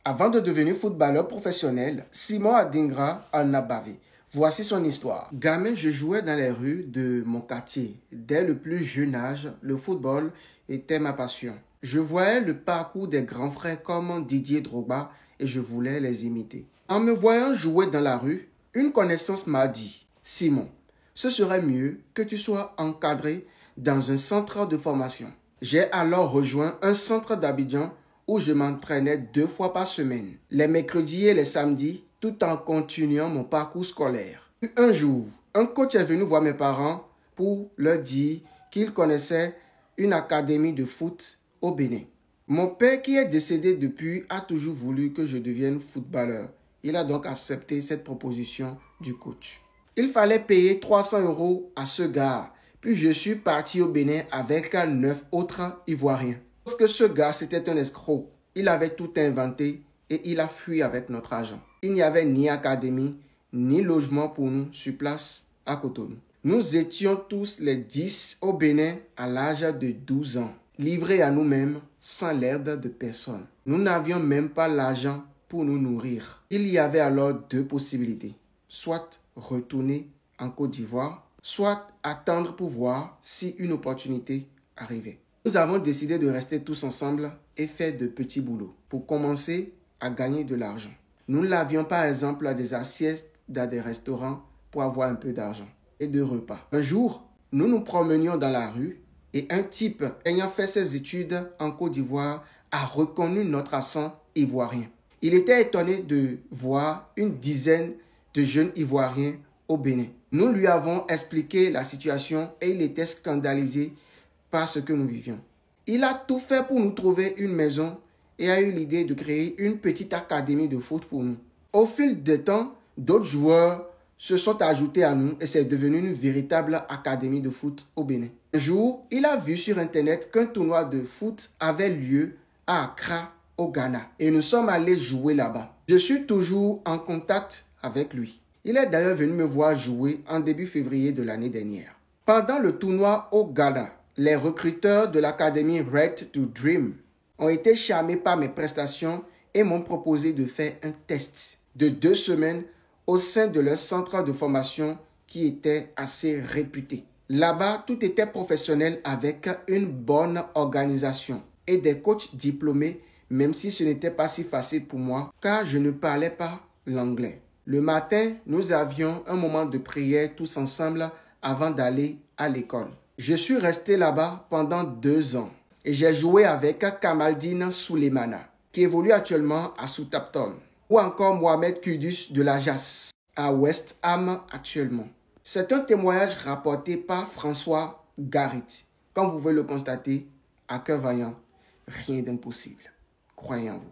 Avant de devenir footballeur professionnel, Simon Adingra en a bavé. Voici son histoire. Gamin, je jouais dans les rues de mon quartier. Dès le plus jeune âge, le football était ma passion. Je voyais le parcours des grands frères comme Didier Drogba et je voulais les imiter. En me voyant jouer dans la rue, une connaissance m'a dit « Simon, ce serait mieux que tu sois encadré dans un centre de formation. » J'ai alors rejoint un centre d'Abidjan où je m'entraînais 2 fois par semaine, les mercredis et les samedis, tout en continuant mon parcours scolaire. Un jour, un coach est venu voir mes parents pour leur dire qu'il connaissait une académie de foot au Bénin. Mon père, qui est décédé depuis, a toujours voulu que je devienne footballeur. Il a donc accepté cette proposition du coach. Il fallait payer 300 € à ce gars. Puis je suis parti au Bénin avec 9 autres Ivoiriens. Sauf que ce gars, c'était un escroc. Il avait tout inventé et il a fui avec notre argent. Il n'y avait ni académie, ni logement pour nous sur place à Cotonou. Nous étions tous les 10 au Bénin à l'âge de 12 ans, livrés à nous-mêmes sans l'aide de personne. Nous n'avions même pas l'argent pour nous nourrir. Il y avait alors 2 possibilités. Soit retourner en Côte d'Ivoire, soit attendre pour voir si une opportunité arrivait. Nous avons décidé de rester tous ensemble et faire de petits boulots pour commencer à gagner de l'argent. Nous l'avions par exemple à des assiettes dans des restaurants pour avoir un peu d'argent et de repas. Un jour, nous nous promenions dans la rue et un type ayant fait ses études en Côte d'Ivoire a reconnu notre accent ivoirien. Il était étonné de voir une dizaine de jeunes Ivoiriens au Bénin. Nous lui avons expliqué la situation et il était scandalisé par ce que nous vivions. Il a tout fait pour nous trouver une maison et a eu l'idée de créer une petite académie de foot pour nous. Au fil du temps, d'autres joueurs se sont ajoutés à nous et c'est devenu une véritable académie de foot au Bénin. Un jour, il a vu sur internet qu'un tournoi de foot avait lieu à Accra, au Ghana. Et nous sommes allés jouer là-bas. Je suis toujours en contact avec lui. Il est d'ailleurs venu me voir jouer en début février de l'année dernière. Pendant le tournoi au Ghana, les recruteurs de l'académie Red to Dream ont été charmés par mes prestations et m'ont proposé de faire un test de 2 semaines au sein de leur centre de formation qui était assez réputé. Là-bas, tout était professionnel avec une bonne organisation et des coachs diplômés, même si ce n'était pas si facile pour moi car je ne parlais pas l'anglais. Le matin, nous avions un moment de prière tous ensemble avant d'aller à l'école. Je suis resté là-bas pendant 2 ans et j'ai joué avec Kamaldine Souleymana qui évolue actuellement à Southampton ou encore Mohamed Kudus de la JAS à West Ham actuellement. C'est un témoignage rapporté par François Garit. Comme vous pouvez le constater, à cœur vaillant, rien d'impossible. Croyez en vous.